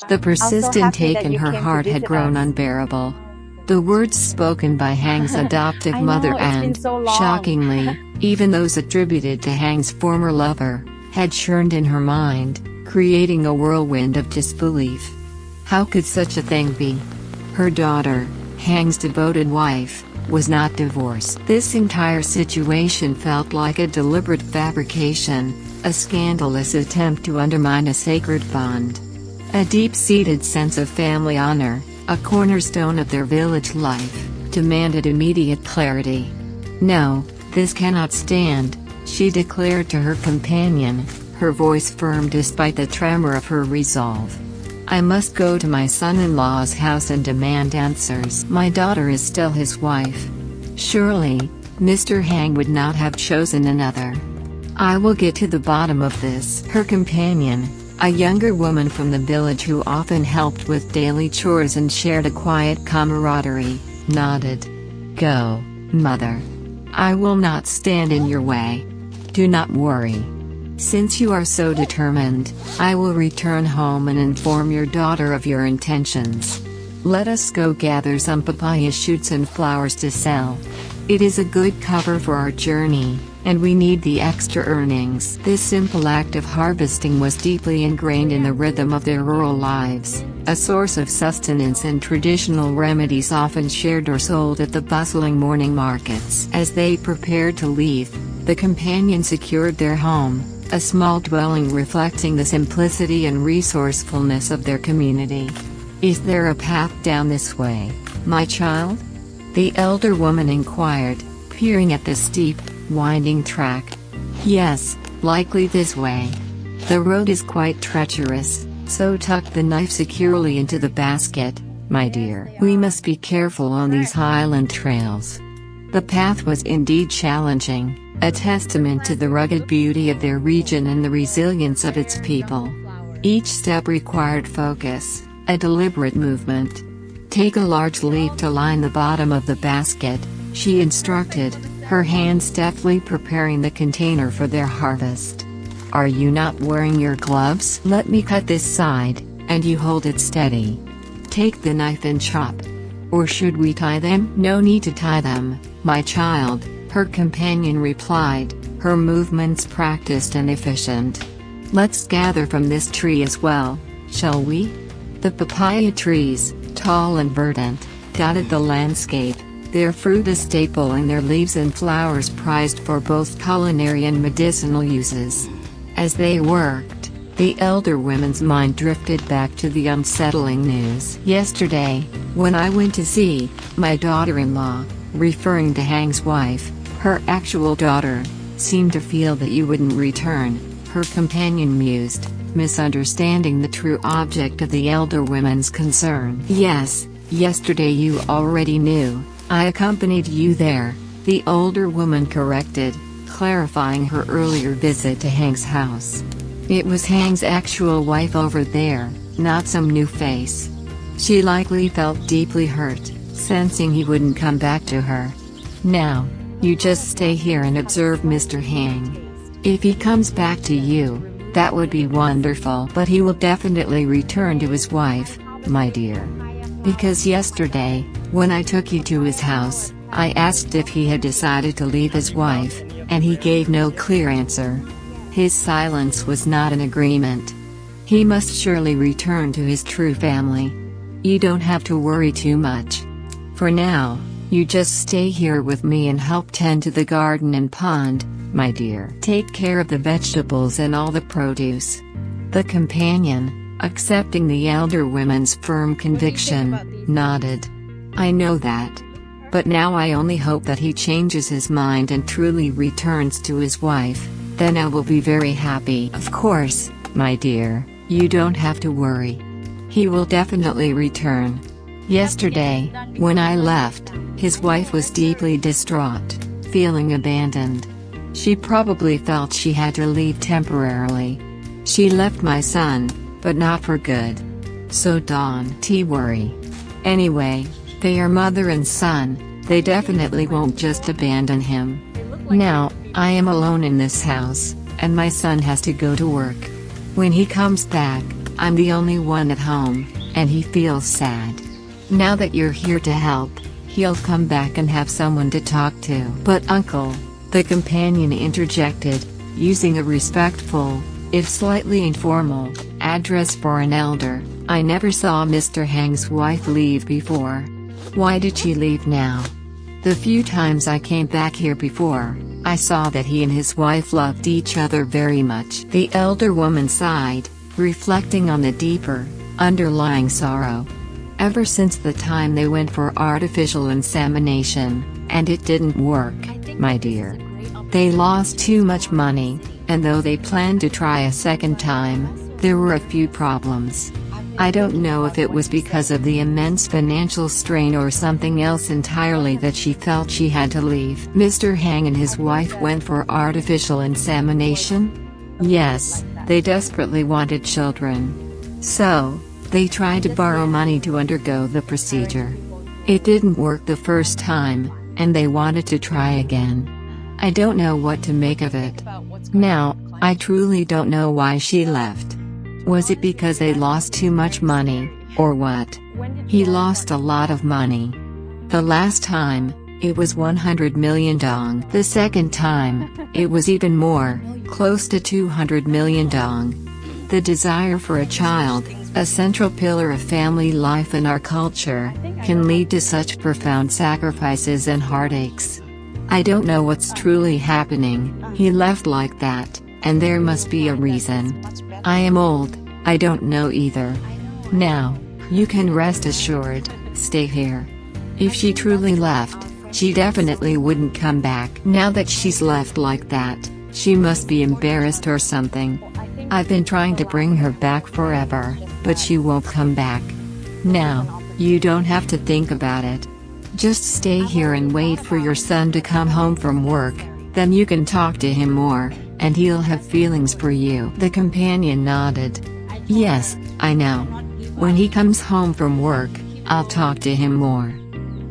The persistent ache in her heart had grown unbearable. The words spoken by Hang's adoptive mother and, shockingly, even those attributed to Hang's former lover, had churned in her mind, creating a whirlwind of disbelief. How could such a thing be? Her daughter, Hang's devoted wife, was not divorced. This entire situation felt like a deliberate fabrication, a scandalous attempt to undermine a sacred bond. A deep-seated sense of family honor, a cornerstone of their village life, demanded immediate clarity. "No, this cannot stand," she declared to her companion, her voice firm despite the tremor of her resolve. "I must go to my son-in-law's house and demand answers. My daughter is still his wife. Surely, Mr. Hang would not have chosen another. I will get to the bottom of this." Her companion, a younger woman from the village who often helped with daily chores and shared a quiet camaraderie, nodded. "Go, mother. I will not stand in your way. Do not worry. Since you are so determined, I will return home and inform your daughter of your intentions. Let us go gather some papaya shoots and flowers to sell. It is a good cover for our journey, and we need the extra earnings." This simple act of harvesting was deeply ingrained in the rhythm of their rural lives, a source of sustenance and traditional remedies often shared or sold at the bustling morning markets. As they prepared to leave, the companion secured their home, a small dwelling reflecting the simplicity and resourcefulness of their community. "Is there a path down this way, my child?" the elder woman inquired, peering at the steep, winding track. "Yes, likely this way. The road is quite treacherous, so tuck the knife securely into the basket, my dear. We must be careful on these highland trails." The path was indeed challenging, a testament to the rugged beauty of their region and the resilience of its people. Each step required focus, a deliberate movement. "Take a large leaf to line the bottom of the basket," she instructed, her hands deftly preparing the container for their harvest. "Are you not wearing your gloves? Let me cut this side, and you hold it steady. Take the knife and chop. Or should we tie them?" "No need to tie them, my child," her companion replied, her movements practiced and efficient. "Let's gather from this tree as well, shall we?" The papaya trees, tall and verdant, dotted the landscape, their fruit a staple and their leaves and flowers prized for both culinary and medicinal uses. As they worked, the elder woman's mind drifted back to the unsettling news. "Yesterday, when I went to see my daughter-in-law," referring to Hang's wife, her actual daughter, "seemed to feel that you wouldn't return," her companion mused, misunderstanding the true object of the elder woman's concern. "Yes, yesterday you already knew. I accompanied you there," the older woman corrected, clarifying her earlier visit to Hang's house. It was Hang's actual wife over there, not some new face. She likely felt deeply hurt, sensing he wouldn't come back to her. "Now, you just stay here and observe Mr. Hang. If he comes back to you, that would be wonderful. But he will definitely return to his wife, my dear. Because yesterday, when I took you to his house, I asked if he had decided to leave his wife, and he gave no clear answer. His silence was not an agreement. He must surely return to his true family. You don't have to worry too much. For now, you just stay here with me and help tend to the garden and pond, my dear. Take care of the vegetables and all the produce." The companion, accepting the elder woman's firm conviction, nodded. "I know that. But now I only hope that he changes his mind and truly returns to his wife, then I will be very happy." "Of course, my dear, you don't have to worry. He will definitely return. Yesterday, when I left, his wife was deeply distraught, feeling abandoned. She probably felt she had to leave temporarily. She left my son, but not for good. So don't worry. Anyway, they are mother and son, they definitely won't just abandon him. Now, I am alone in this house, and my son has to go to work. When he comes back, I'm the only one at home, and he feels sad. Now that you're here to help, he'll come back and have someone to talk to." "But uncle," the companion interjected, using a respectful, if slightly informal, address for an elder, "I never saw Mr. Hang's wife leave before. Why did she leave now? The few times I came back here before, I saw that he and his wife loved each other very much." The elder woman sighed, reflecting on the deeper, underlying sorrow. "Ever since the time they went for artificial insemination, and it didn't work, my dear. They lost too much money, and though they planned to try a second time, there were a few problems. I don't know if it was because of the immense financial strain or something else entirely that she felt she had to leave." "Mr. Hang and his wife went for artificial insemination?" "Yes, they desperately wanted children. So, they tried to borrow money to undergo the procedure. It didn't work the first time, and they wanted to try again. I don't know what to make of it. Now, I truly don't know why she left. Was it because they lost too much money, or what?" "He lost a lot of money. The last time, it was 100 million dong. The second time, it was even more, close to 200 million dong. The desire for a child, a central pillar of family life in our culture, can lead to such profound sacrifices and heartaches. I don't know what's truly happening. He left like that, and there must be a reason. I am old, I don't know either. Now, you can rest assured, stay here. If she truly left, she definitely wouldn't come back. Now that she's left like that, she must be embarrassed or something. I've been trying to bring her back forever, but she won't come back. Now, you don't have to think about it. Just stay here and wait for your son to come home from work, then you can talk to him more, and he'll have feelings for you." The companion nodded. "Yes, I know. When he comes home from work, I'll talk to him more."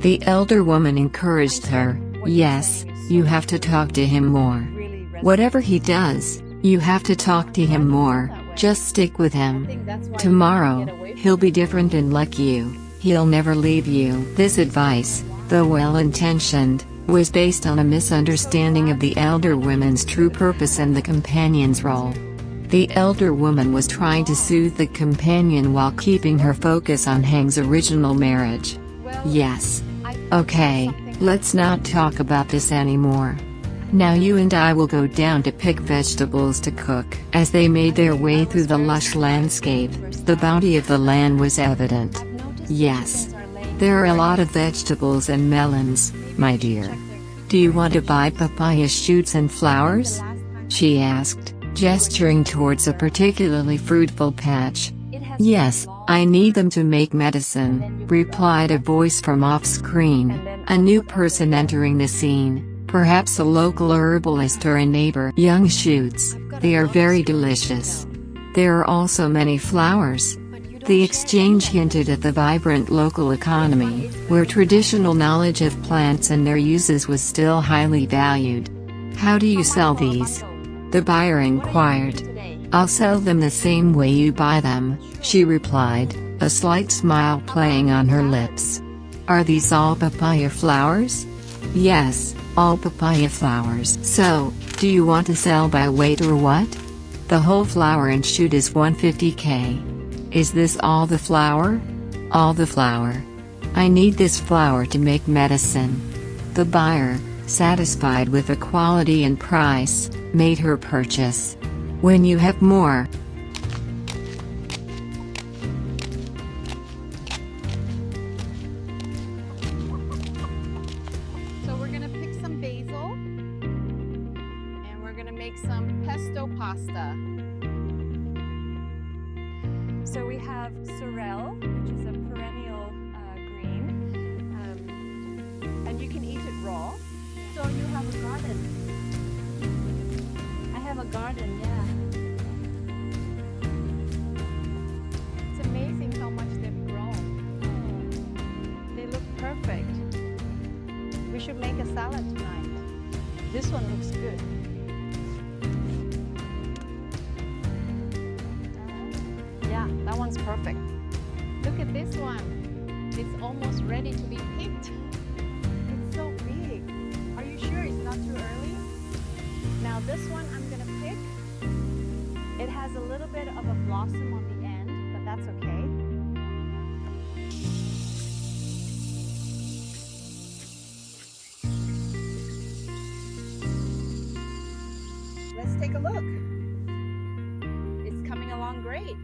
The elder woman encouraged her. "Yes, you have to talk to him more. Whatever he does, you have to talk to him more, just stick with him. Tomorrow, he'll be different and like you, he'll never leave you." This advice, though well-intentioned, was based on a misunderstanding of the elder woman's true purpose and the companion's role. The elder woman was trying to soothe the companion while keeping her focus on Hang's original marriage. "Yes. Okay, let's not talk about this anymore. Now you and I will go down to pick vegetables to cook." As they made their way through the lush landscape, the bounty of the land was evident. "Yes. There are a lot of vegetables and melons, my dear. Do you want to buy papaya shoots and flowers?" she asked, gesturing towards a particularly fruitful patch. "Yes, I need them to make medicine," replied a voice from off-screen, a new person entering the scene, perhaps a local herbalist or a neighbor. "Young shoots, they are very delicious. There are also many flowers." The exchange hinted at the vibrant local economy, where traditional knowledge of plants and their uses was still highly valued. "How do you sell these?" the buyer inquired. "I'll sell them the same way you buy them," she replied, a slight smile playing on her lips. "Are these all papaya flowers?" "Yes, all papaya flowers." "So, do you want to sell by weight or what?" "The whole flower and shoot is 150k. Is this all the flower?" "All the flower. I need this flower to make medicine." The buyer, satisfied with the quality and price, made her purchase. "When you have more." So we're gonna pick some basil, and we're gonna make some pesto pasta. So we have sorrel, which is a perennial green, and you can eat it raw. So you have a garden? I have a garden, yeah. It's amazing how much they've grown. They look perfect. We should make a salad tonight. This one looks good. Yeah. That's perfect. Look at this one. It's almost ready to be picked. It's so big. Are you sure it's not too early? Now this one I'm gonna pick. It has a little bit of a blossom on the end, but that's okay. Let's take a look. It's coming along great.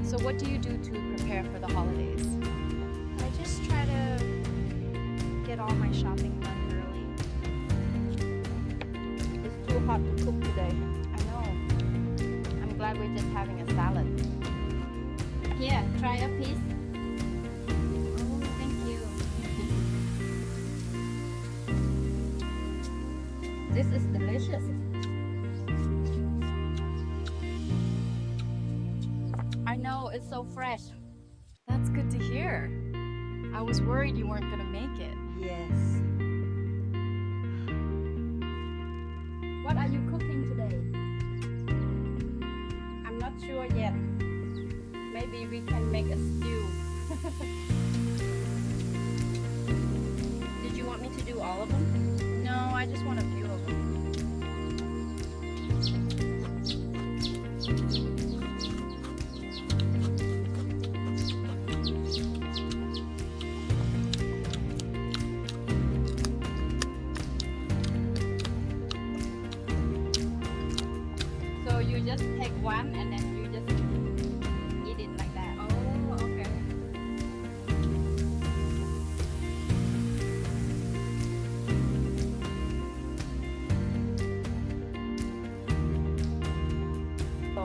So what do you do to prepare for the holidays? I just try to get all my shopping done early. It's too hot to cook today. I know. I'm glad we're just having a salad. Here, try a piece. Oh, thank you. This is delicious. I know, it's so fresh. That's good to hear. I was worried you weren't gonna make it. Yes. What are you cooking today? I'm not sure yet. Maybe we can make a stew. Did you want me to do all of them? No, I just want a few of them. So you just take one and then you just eat it like that. Oh, okay. So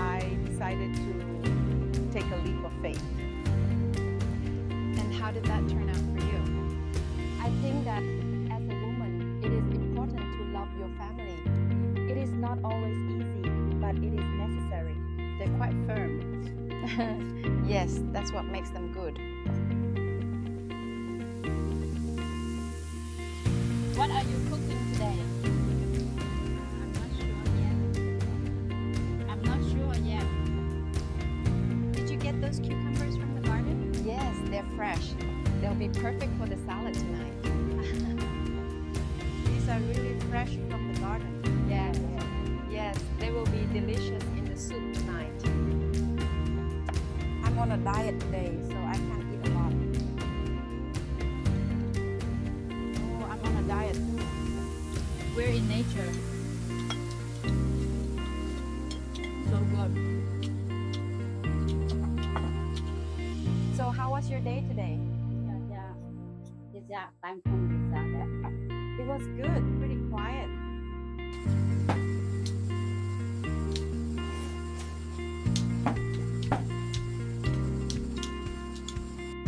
I decided to take a leap of faith. And how did that turn out for you? I think that as a woman, it is important to love your family. It is not always easy, but it is necessary. They're quite firm. Yes, that's what makes them good. What are you cooking today? I'm not sure yet. I'm not sure yet. Did you get those cucumbers from the garden? Yes, they're fresh. They'll be perfect for the salad tonight. These are really fresh from the garden. Yes, yes, they will be delicious in the soup tonight. I'm on a diet today, so I can't eat a lot. Oh, I'm on a diet too. We're in nature. So good. So how was your day today? It was good, pretty quiet.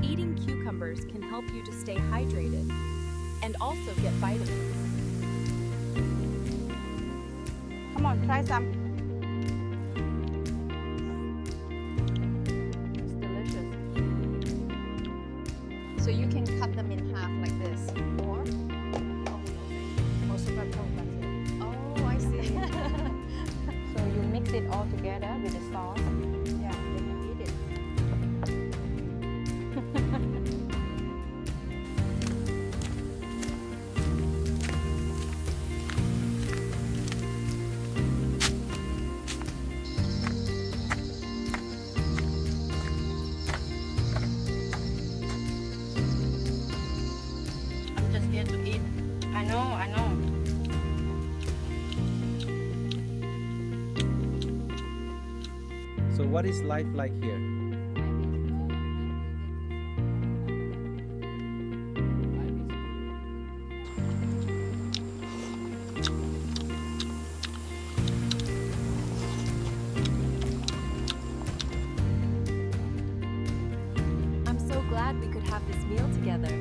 Eating cucumbers can help you to stay hydrated and also get vitamins. Come on, try some. It's delicious. So you can cut them in half like this, or all together with the sauce. Yeah, they can eat it. I'm just here to eat. I know, I know. So what is life like here? I'm so glad we could have this meal together.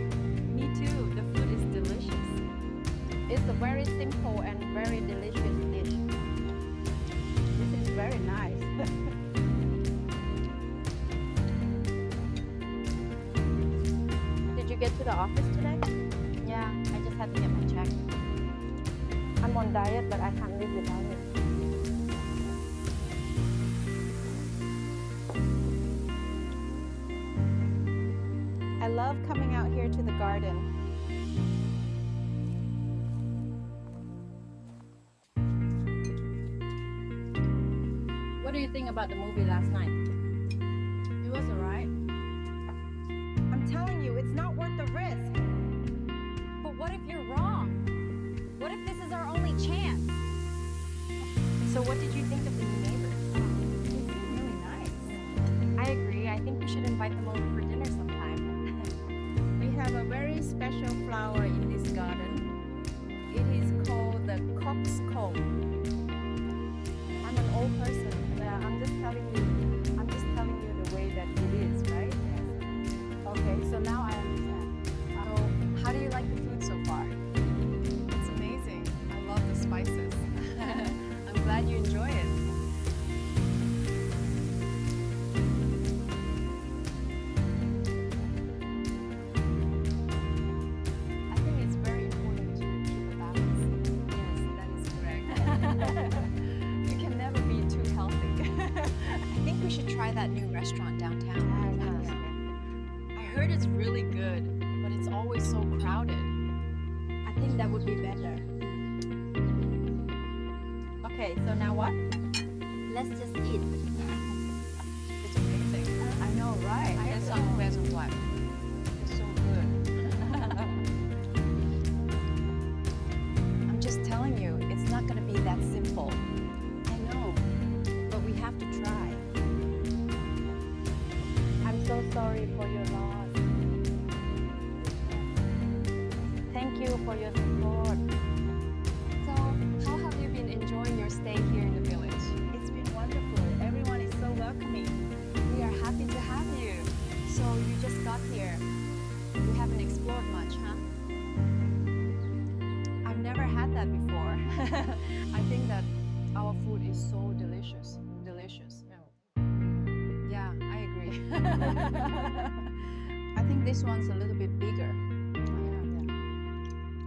Me too. The food is delicious. It's a very simple and very delicious dish. This is very nice. Did you get to the office today? Yeah, I just had to get my check. I'm on diet, but I can't live without it. I love coming out here to the garden. What do you think about the movie last night? It was alright. I'm telling you, it's not worth the risk. But what if you're wrong? What if this is our only chance? So what did you think of the new neighbors? They seem really nice. I agree. I think we should invite them over for dinner sometime. We have a very special flower in this garden. It is called the coxcomb. I'm an old person. I'm just telling you the way that it is, right? Yes. Okay, so now I understand. So, how do you like the food so far? It's amazing. I love the spices. I'm glad you enjoy it. I think it's very important to keep a balance. Yes, that is correct. You can never be too healthy. I think we should try that new restaurant downtown. I heard it's really good, but it's always so crowded. I think that would be better. Okay, so now what? Let's just eat. It's amazing. I know, right? It's unpleasant what? It's so good. I'm just telling you, it's not going to be that simple. I know, but we have to try. I'm so sorry for your loss. Thank you for your support. So, how have you been enjoying your stay here in the village? It's been wonderful. Everyone is so welcoming. We are happy to have you. So, you just got here. You haven't explored much, huh? I've never had that before. I think that our food is so delicious. Delicious. Yeah, I agree. I think this one's a little bit bigger.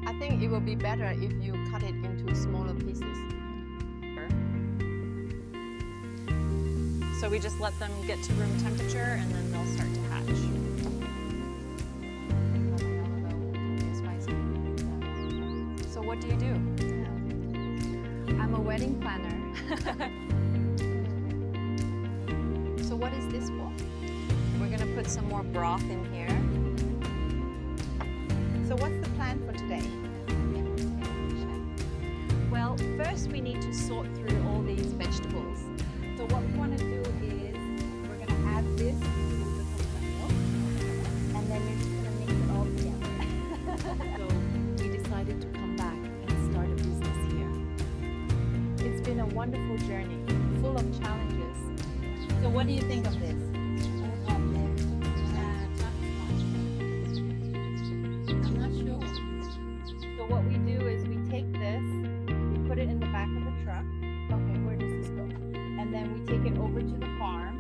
I think it will be better if you cut it into smaller pieces. So we just let them get to room temperature and then they'll start to hatch. So what do you do? I'm a wedding planner. So what is this for? We're gonna put some more broth in here. So what's the plan for today? Well, first we need to sort through all these vegetables. So what we want to do is we're going to add this to the coconut milk, and then you're just going to mix it all together. So we decided to come back and start a business here. It's been a wonderful journey, full of challenges. So what do you think of this? I'm not sure. So what we do is we take this, we put it in the back of the truck. Okay, where does this go? And then we take it over to the farm.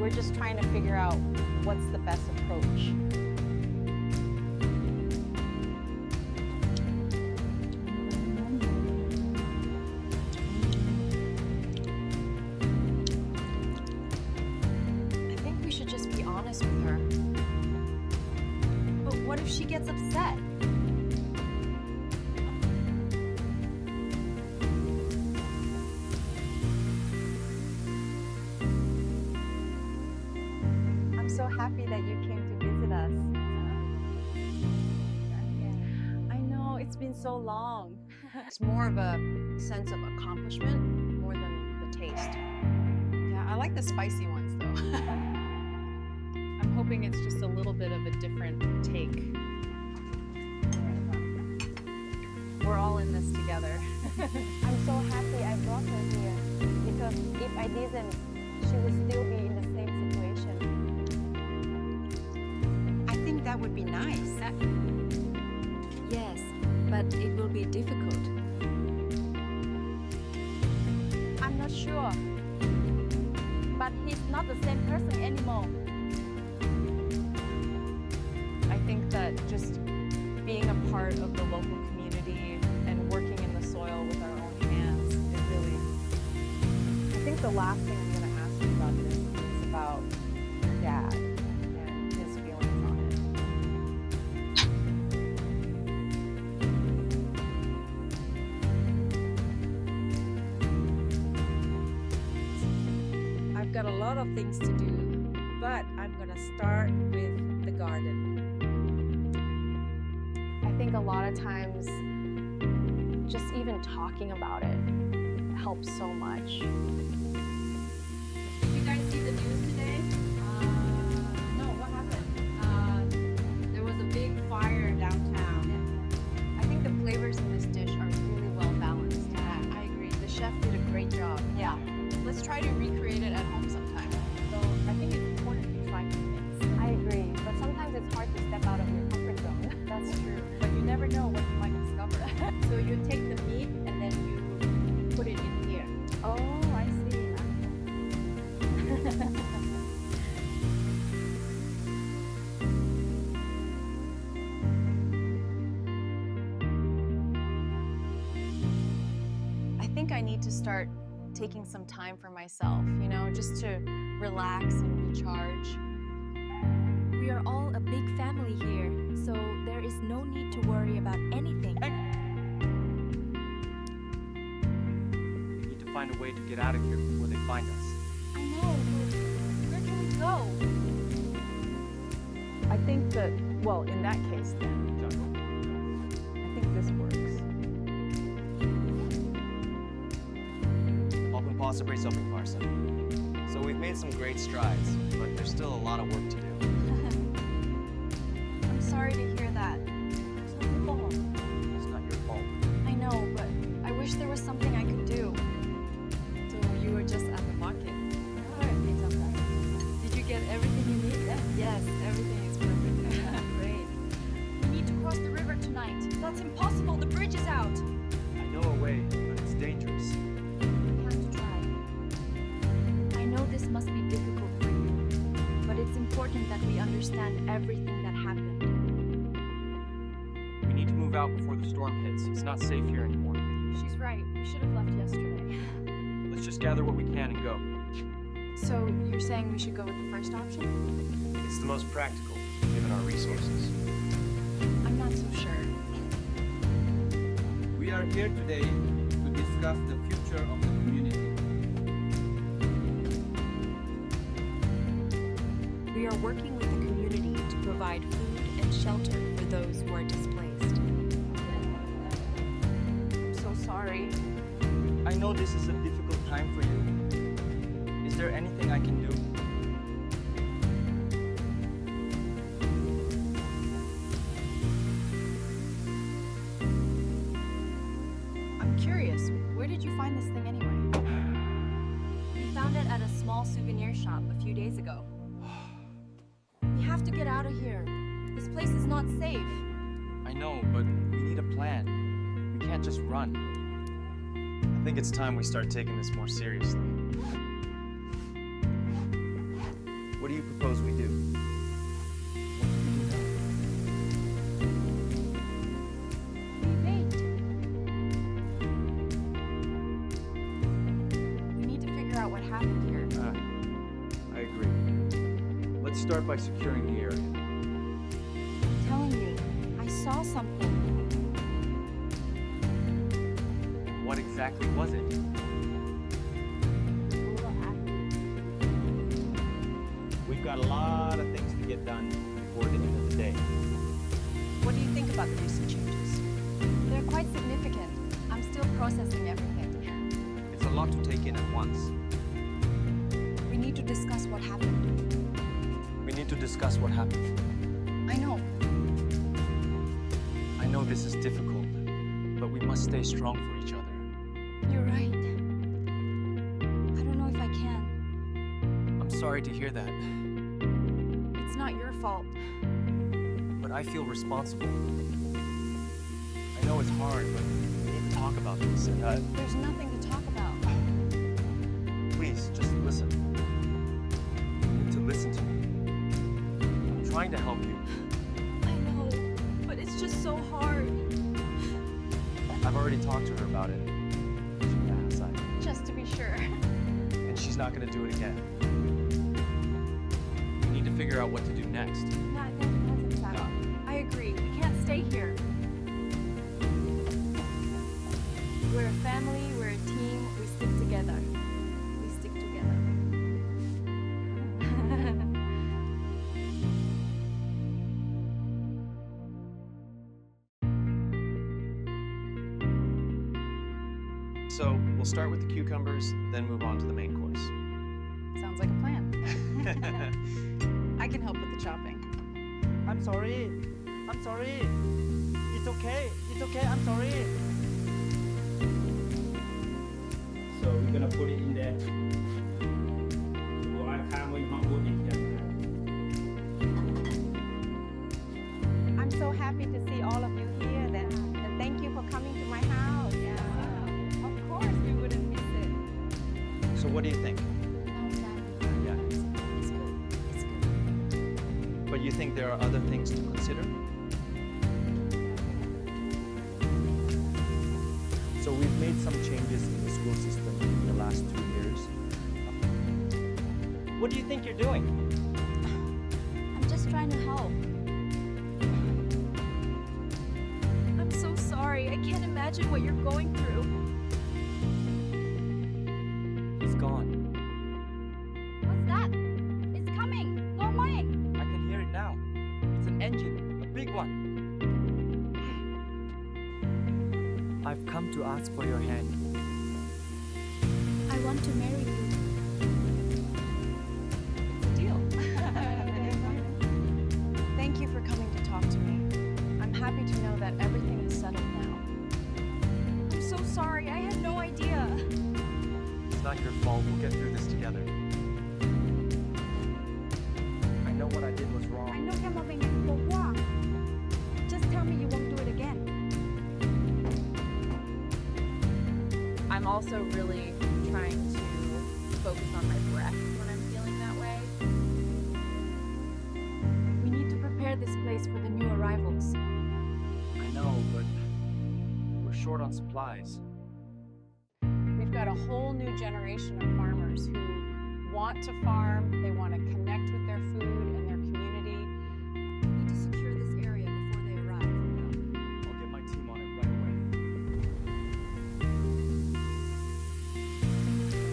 We're just trying to figure out what's the best approach. What if she gets upset? I'm so happy that you came to visit us. I know, it's been so long. It's more of a sense of accomplishment more than the taste. Yeah, I like the spicy ones though. I'm hoping it's just a little bit of a different take. We're all in this together. I'm so happy I brought her here because if I didn't, she would still be in the same situation. I think that would be nice. Yes, but it will be difficult. I'm not sure. But he's not the same person anymore. I think that just being a part of the local community and working in the soil with our own hands is really... I think the last thing I'm going to ask you about this is about your dad and his feelings on it. I've got a lot of things to do, but I'm gonna start with the garden. I think a lot of times just even talking about it helps so much. Did you guys see the news today? No, what happened? There was a big fire downtown. I think the flavors in this dish are really well balanced. Yeah, I agree. The chef did a great job. Yeah. Let's try to recreate it at home sometime. So I think it's important to try new things. I agree, but sometimes it's hard to step out of your comfort zone. That's true. But you never know what you might discover. So you take the meat and then you put it in here. Oh, I see. I think I need to start taking some time for myself, you know, just to relax and recharge. We are all a big family here, so there is no need to worry about anything. We need to find a way to get out of here before they find us. I know, but where can we go? I think that, well, in that case then, I think this works. Open possibly something, Farsa. So we've made some great strides, but there's still a lot of work to do. I'm sorry to hear that. It's not your fault. It's not your fault. I know, but I wish there was something I could do. So you were just at the market. Did you get everything you need? Yes, everything is perfect. Great. We need to cross the river tonight. That's impossible. The bridge is out. I know a way, but it's dangerous. We have to try. I know this must be difficult for you, but it's important that we understand everything that happened. We need to move out before the storm hits. It's not safe here anymore. She's right. We should have left yesterday. Let's just gather what we can and go. So you're saying we should go with the first option? It's the most practical, given our resources. I'm not so sure. We are here today to discuss the future of the community. We are working with the community to provide food and shelter for those who are displaced. I'm so sorry. I know this is a difficult time for you. Is there anything I can do? I'm curious, where did you find this thing anyway? We found it at a small souvenir shop a few days ago. We have to get out of here. This place is not safe. I know, but we need a plan. We can't just run. I think it's time we start taking this more seriously. What do you propose we do? We wait. We need to figure out what happened here. I agree. Let's start by securing the area. I'm telling you, saw something. What exactly was it? We've got a lot of things to get done before the end of the day. What do you think about the recent changes? They're quite significant. I'm still processing everything. It's a lot to take in at once. We need to discuss what happened. We need to discuss what happened. I know. I know this is difficult, but we must stay strong for each other. You're right. I don't know if I can. I'm sorry to hear that, It's not your fault. but I feel responsible. I know it's hard, but we need to talk about this. And There's nothing to talk about. please, just listen. You need to listen to me. I'm trying to help you. I know, but it's just so hard. I've already talked to her about it. She passed, Just to be sure. and she's not going to do it again. We need to figure out what to do next. I agree. We can't stay here. We're a family, we're a team, we stick together. We stick together. So we'll start with the cucumbers, then move on to the main course. Sounds like a plan. I can help with the chopping. I'm sorry. I'm sorry. It's okay. It's okay. I'm sorry. So we're gonna put it in there. Well, I can't wait not put it in there. I'm so happy to see all of you here. Then, and thank you for coming to my house. Yeah. Of course, we wouldn't miss it. So what do you think? Yeah. It's good. It's good. But you think there are other things to consider? So we've made some changes in the school system in the last 2 years. What do you think you're doing? I'm just trying to help. I'm so sorry. I can't imagine what you're going through. He's gone. What's that? It's coming. Go away. I can hear it now. It's an engine, a big one. I've come to ask for your hand. I want to marry you. It's a deal. Thank you for coming to talk to me. I'm happy to know that everything is settled now. I'm so sorry. I had no idea. It's not your fault. We'll get through this together. I know what I did was wrong. Anh nói em mà mình khổ quá. Just tell me you won't do it again. I'm also really trying to focus on my breath when I'm feeling that way. We need to prepare this place for the new arrivals. I know, but we're short on supplies. We've got a whole new generation of farmers who want to farm, they want to connect with their food and their community. We need to secure this area before they arrive. I'll get my team on it right away.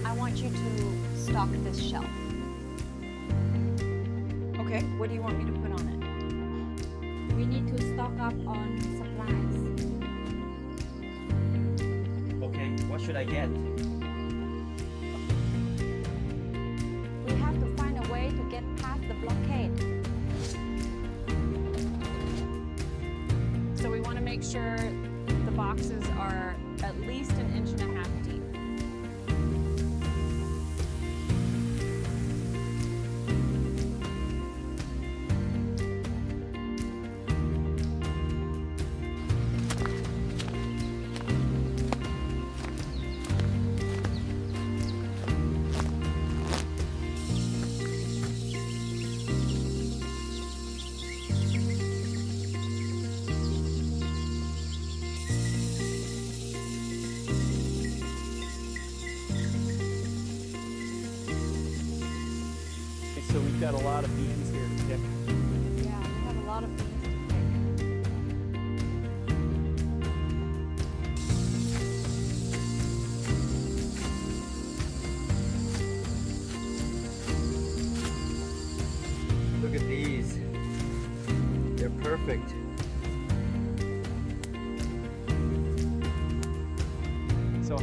I want you to stock this shelf. Okay, what do you want me to put on it? We need to stock up on supplies. Okay, what should I get? We have to find a way to get past the blockade. So we want to make sure the boxes are at least 1.5 inches deep. So we've got a lot of beans here to pick. Yeah, we have a lot of things to pick.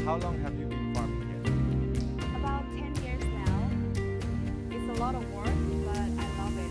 how long have you been farming here? About 10 years now. It's a lot of work, but I love it.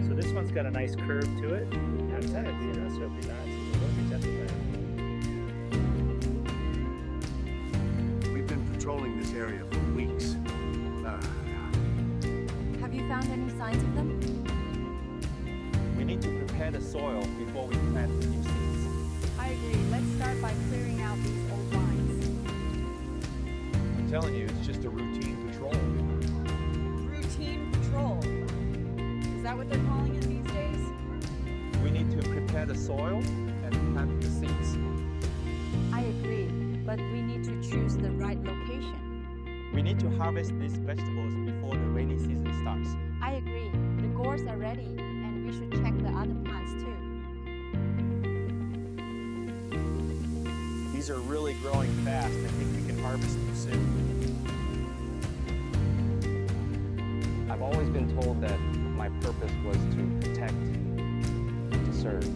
So this one's got a nice curve to it. That's it, you know, so it'll be nice. We've been patrolling this area for weeks. Have you found any signs of them? We need to prepare the soil before we plant the new seeds. I agree. Let's start by clearing out these old vines. I'm telling you, it's just a routine patrol. Routine patrol. Is that what they're calling it these days? We need to prepare the soil and plant the seeds. I agree, but we need to choose the right location. We need to harvest these vegetables before the rainy season starts. I agree. The gourds are ready, and we should check the other plants too. These are really growing fast. I think we can harvest them soon. I've always been told that my purpose was to protect, to serve.